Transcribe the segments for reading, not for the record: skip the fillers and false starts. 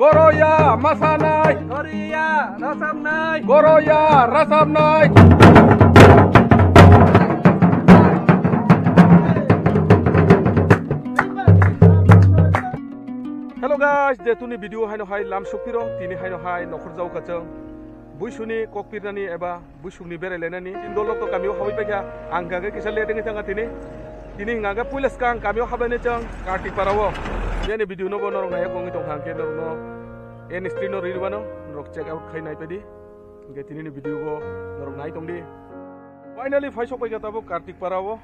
Goroya masanay. Goroya rasabnay. Goroya rasabnay. Hello guys, detuni video haino hai lam sukpiro tini haino hai nokhor jau kachang buisuni kokpirnani eba buisungni berelenani indolok to kamio hawi pekya angga ge kisal ledeng changa tini ngaga pulis kang kamio habane chang kartik parawo yani video no bono ngai kongi tong hangke no en screen no rilwano rok check out khai nai pedi ge tini ni video go norok nai tong di finally faisok pekya tabo kartik parawo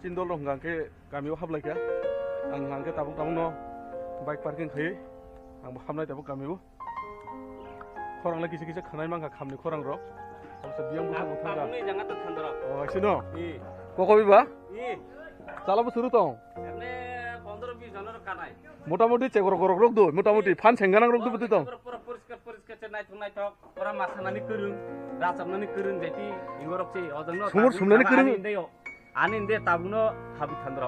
cindolok ngangke kamio hablaka ang hangke tabung no bike parking khai ang hamnai tabo kamio korang lagi sikit khanai mangga khamni korang rok sa biang buka thanga ni jangan to thandra oh sino kokobi ba চালাবো শুরু তো এমনি 15-20 জনের কানাই মোটামুটি চেগর গরক রক দো মোটামুটি ফান সেঙ্গানাং রক দো তো পুরো পরিষ্কার নাই থক পুরা মাছানানি করুন রাচাবনানি করুন যেটি ইংরকছে অজন্য সুমুর সুমনানি করুন আনিন্দে তাবুনো হাবি থান্দ্র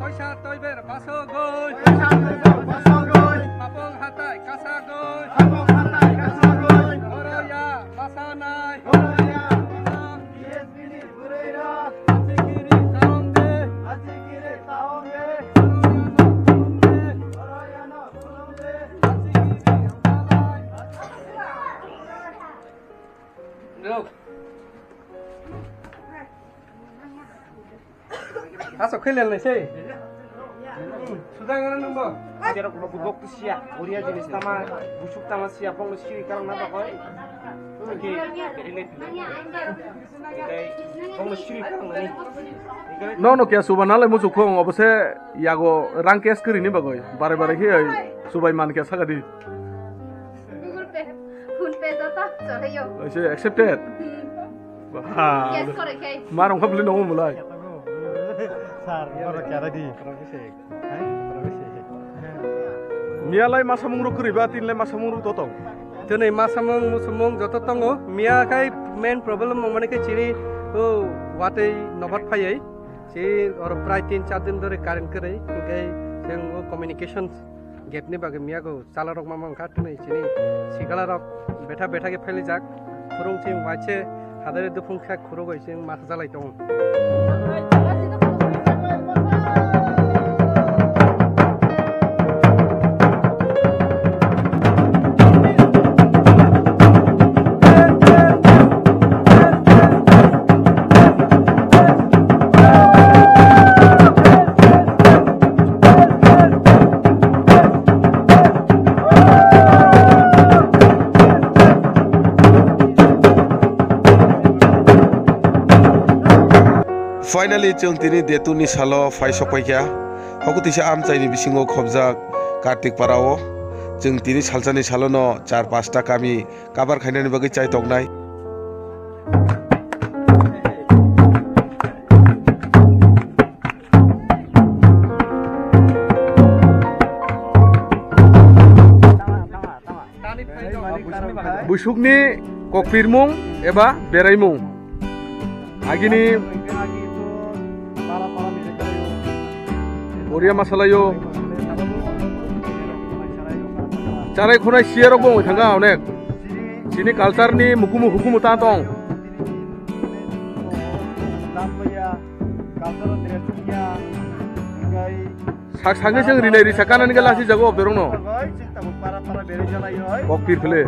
পয়সা তৈবের বাসো গই পয়সা তৈবের বাসো গই পাপং হাতাই কাসা গই পাপং হাতাই কাসা গই গরয়া বাসানাই গরয়া বাসা ইএসবিনি গুরেরা Asok khilel nai sei. Sudah ngana numbo. Ajaro ko bubok sia, oria jenis tama, busuk tama sia pong siri karang na bakoi. Oke, ini. Kai pong siri karang ni. No no kya subanale musu khong obse yago rangkes kiri ni bagoi. Bare hi subai man kya sagadi. Google Pay, Phone Pay data chalayo. Oise accepted. Wah. Yes kore kai. Marong khabli no mulai. Sar, orang cara di. Mialai masamung ru kriba tinle masamung ru totong. Tene masamung musumung joto tongo. Mia kai main problem mane ke chiri o wate nobat phai si or pray 3-4 din dore current kare kai seng o communications gap ni bage mia go chala rok mamang khat nei chini sigala rok betha ke pheli jak khurung chim wache hadare dufung kha khuro goi seng matha jalai tong. Finally chung tini detuni salo faisok paikya hokutisa amchaini bisingo khobjak kartik parao chung tini salchani salono 4-5 ta kami kabar khainani bagi chai tongnai busukni kokpirmung eba beraimung agini Oria masalayo Carai khonai siarok bong thanga onek sini culture ni mukumu hukumu ta tong sak sange seng rilai ri sakanan galasi jago berong no kokpir khele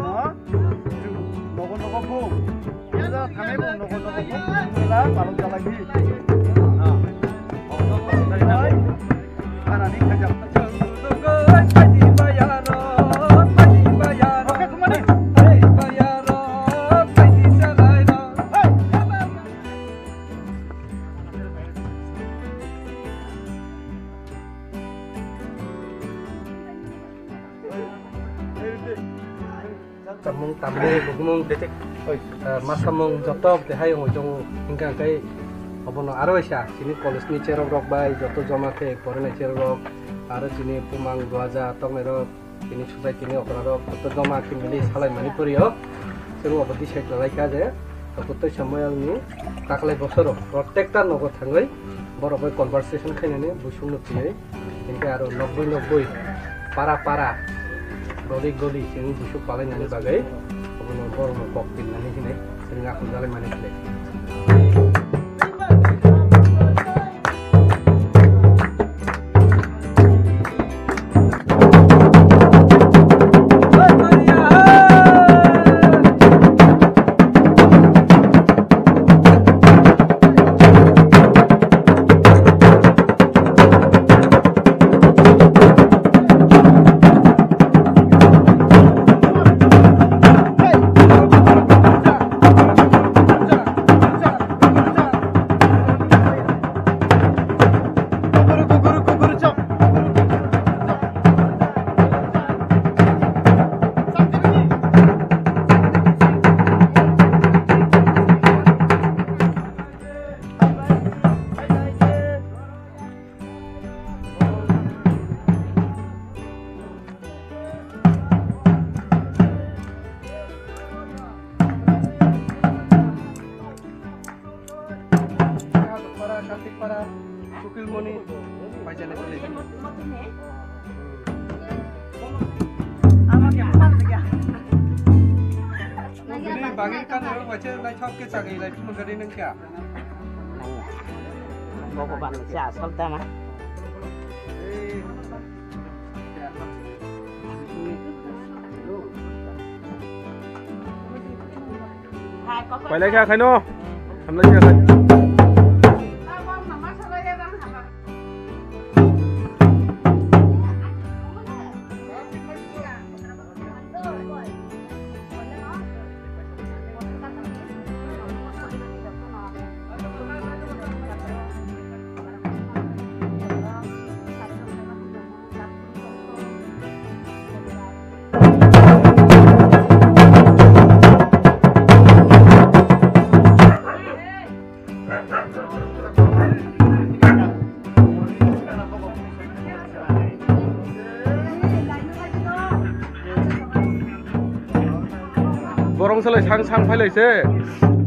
Tamung tambe bugmung detek masamung jotok dehai ngojong hingga kai obono aro isa sini college ni cerok rok bai joto joma ke porene cerok aro sini pumang 2000 tong ero sini sudai kini okra rok joto joma ki mili salai manipuri ho seru obodi sek lalai ka je to samoyal ni taklai bosoro protekta nogo thangai boro bai conversation khainani busung no piyai hingga aro 90 para goli sing busuk paling ngani bagai abono borno kokpit nani sini sing aku jalan mani play Bawa bangsa solta mah. Quay lại kha khai nô. Làm lấy kha khai. Borong salai sang phai lai se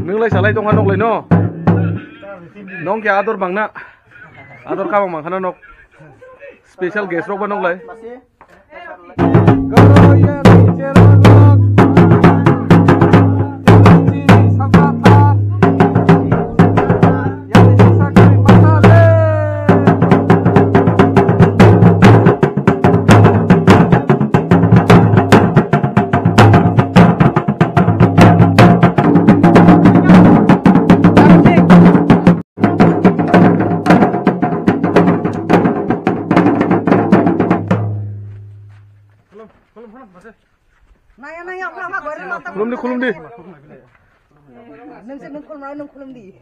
nung lai salai dong hanok lai no nong kya ador bang na ador ka bang khana nok special guest rok banok lai Kulum di kulum di. Nung kulum di.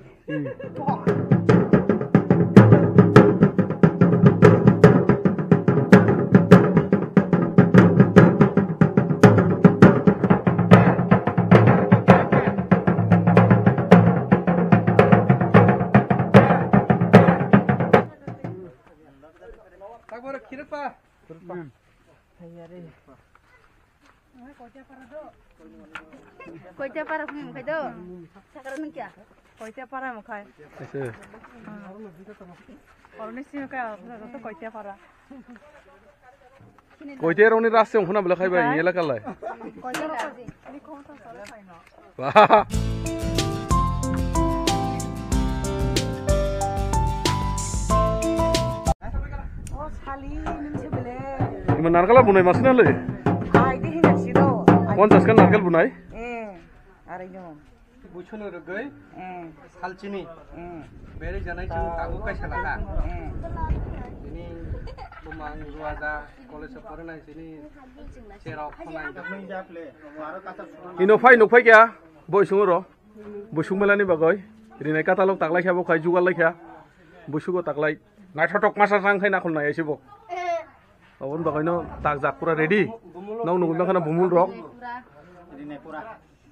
Tak boleh kira pa. Koite para khai do. Sakar nung kya? Koite para mo khai. Ese. Orni sing ka to koite para. Koite roni ras se khuna bela khai ba yela kal lai. Koite razi. Ni khon ta sala khai na. Wah. Oh sali nim se bele. Iman narkala bunai masina le. Ai di hina sido. 50 kan narkal bunai. Arai no. Buchon rogai salchini Eh. beri janai chung tagu kai salaka ini tumang ruaza college paranai sini cerok khonai Ino phai kya boy sungo ro busung melani bagoy rinai katalog taklai kya bo khai jugal lai kya busugo taklai na thotok masa sang khai na khol nai asibo awon bagoy no tak jak pura ready nau nugul khana bumul rok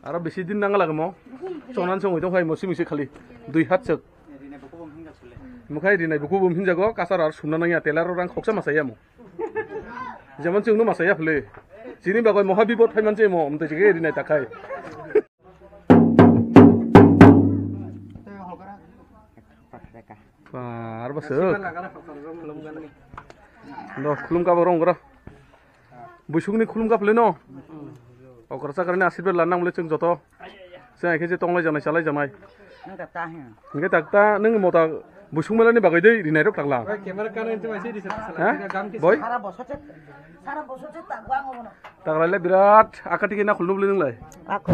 Ara besi din nang lagi mo sonan song itu khai mosi misi khali 2 hat sek mukhai rinai buku bum hinjago kasar ar sumna nang ya telar orang khoksa masaya mo Zaman chung no masaya phale sini bagoy moha bibot phai manche mo amte jige rinai takai Ar basek no khulum ka borong gora बुसुंनि खुलुम गाफले न अकर साकारनि आशीर्वाद लानां मोले जों जत जों एखे जे तंलाय जानाय सालाय जानाय Nang tak tahu. इंगे ताकता नों मता बुसुं मेलानि बागै दै रिनाय रक takla Kamera kanan itu masih di ha boy Sarah bosot tak gua ngono. tagrale birat akati kena khulnu beli nंलाय Aku.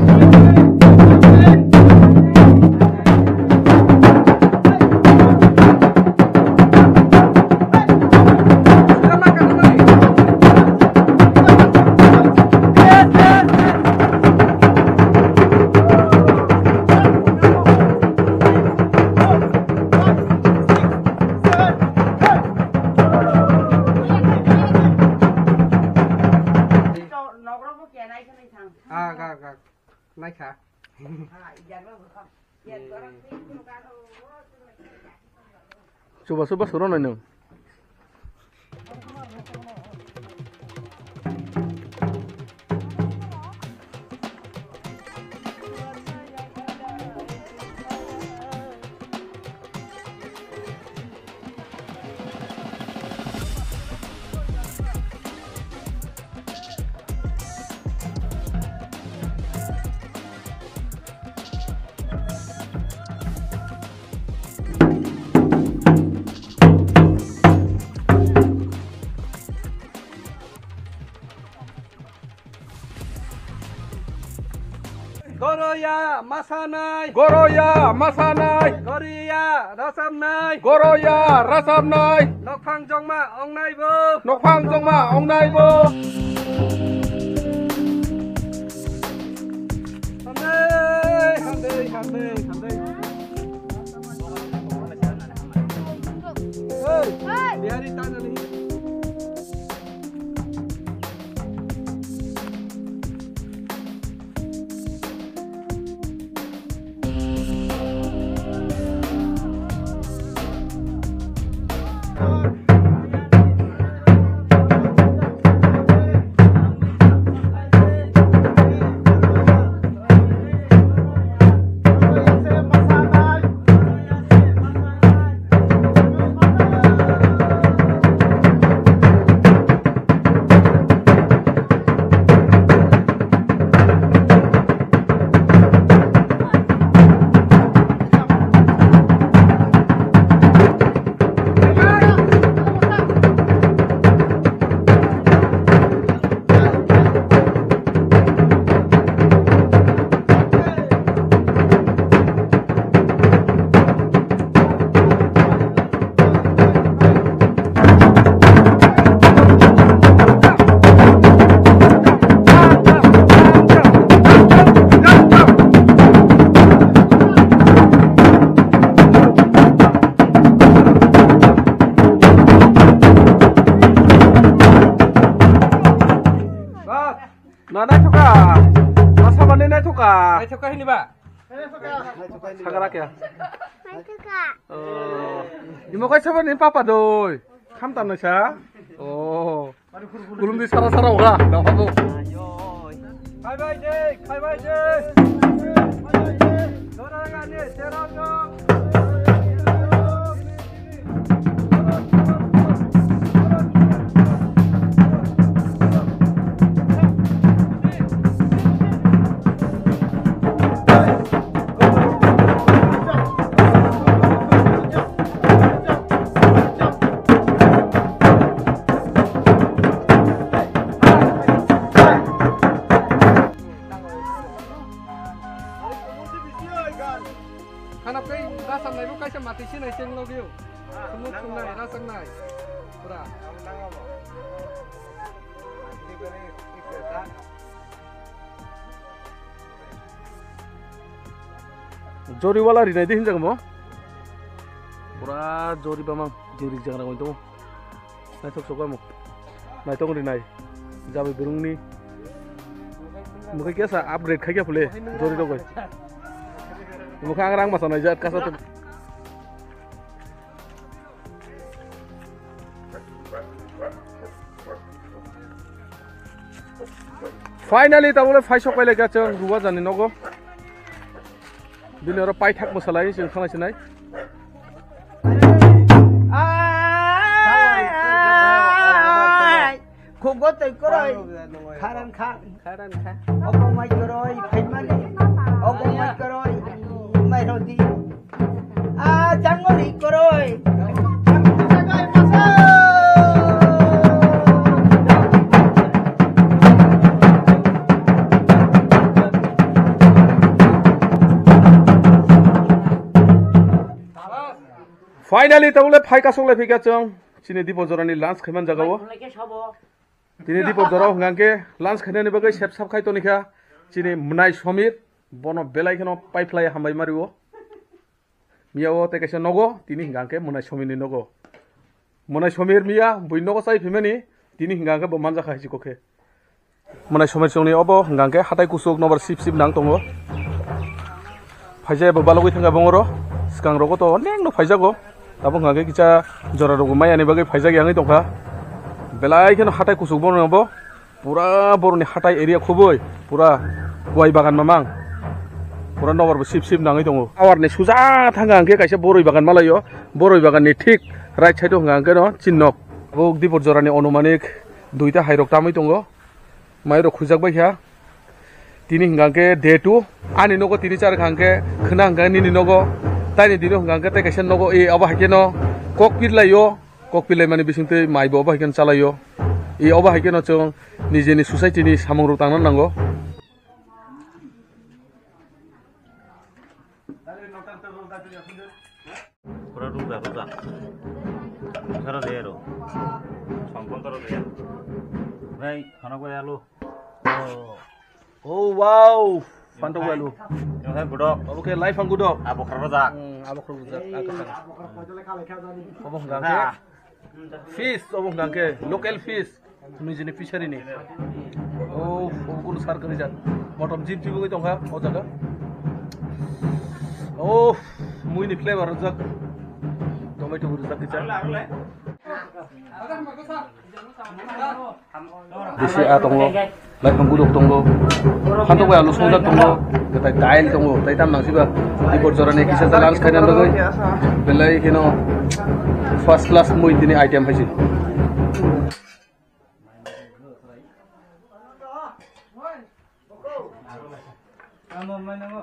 gak naik ha. Coba suruh nanya. Goroya masanai, Goroya masanai, Goriya rasamnai, Goroya rasamnai, Nokphang jongma ongnai bo, Nokphang jongma ongnai bo. Handai. Hey, biari tanah nih. Naik ini Pak. Sagarak ya. Imo kai saban ni papa doi. Kam tan sa. Oh. Gulum di sara-sara oga. Dah apa? Bye bye. Dorang ni serang yo. Kanap kai rasam nai bukai sama mati sini ceng lo giu. Semut sungai rasam nai. Pura. Jori wala rinai di hinjang mo. Pura jori bamang jori jangan ngoi tu. Nai tok sokoi mo. Nai tong rinai. Jabe burung ni. Muka kia sa upgrade kai kia pule jori dong koi. Muka ngarang masa najat kasat. Finally tamule faisok pele gacheng ruwa jani nogo. Bini oro pai thak mosalai jeng khana sinai. Khúc tây có rồi khá đàn khá ông mày có rồi phải mà đi ông mày có rồi mày rồi đi chẳng có đi có rồi Finally, tawle phai ka songle phika chong chini dipo jorani lunch khaiman jagawo tini dipo jora hangke lunch khaine ni bagai sep sap khai to nikha chini munai somir bono belai khano pipeline hambai mariwo miyawo te kaise nogo tini hangke munai somir ni nogo munai somir miya bui nogo sai phimeni tini hangke bo manja khai jikokhe munai somir chongni obo hangke hatai kusuk number sip nang tongo phaije bo balogoi thanga bongoro skang rogo to neng no phaijago tabung hangke kicha jora rogo maya ni bagai phaijagi angai tongkha belai khano hatai kusuk bono bo pura boroni hatai area khuboi pura wai bagan mamang pura nomor bo sip nangai tongo awar ni suja thanga hangke kaisa boroi bagan malayo boroi bagan ni thik right side ho hangke no chinnok bo dipor jorani anumanik duita hairok tamai tongo mairo khujak baikha tini hangke day 2 ani nogo tini char hangke khna hangke ni nogo tani dino hangke te kaisa nogo e aba hakeno kokpit layo kokpit lai mani bisingte maibo aba haken chalayo e aba hakeno chong nijeni society ni samung ro tangnan nango pura ruda sara dero sangkon taro de bhai khana ko alu oh wow pantau alu yo hai budok oke live ang gudok abo khara da abo khru jak obong gangke fish obong gangke local fish nijeni fishery ni oh obgun sar kari jat motom jip jibu goi tongkha o jaga oh muini flavor jak tomato jak kicha desi a tongo lai pangudok tongo hanto ga alu sonda tongo tai dail tongo tai tam nangsiba dipor jorane kisa lunch khainan bagai belai kino first class moi dini item haisi Amo mai nango.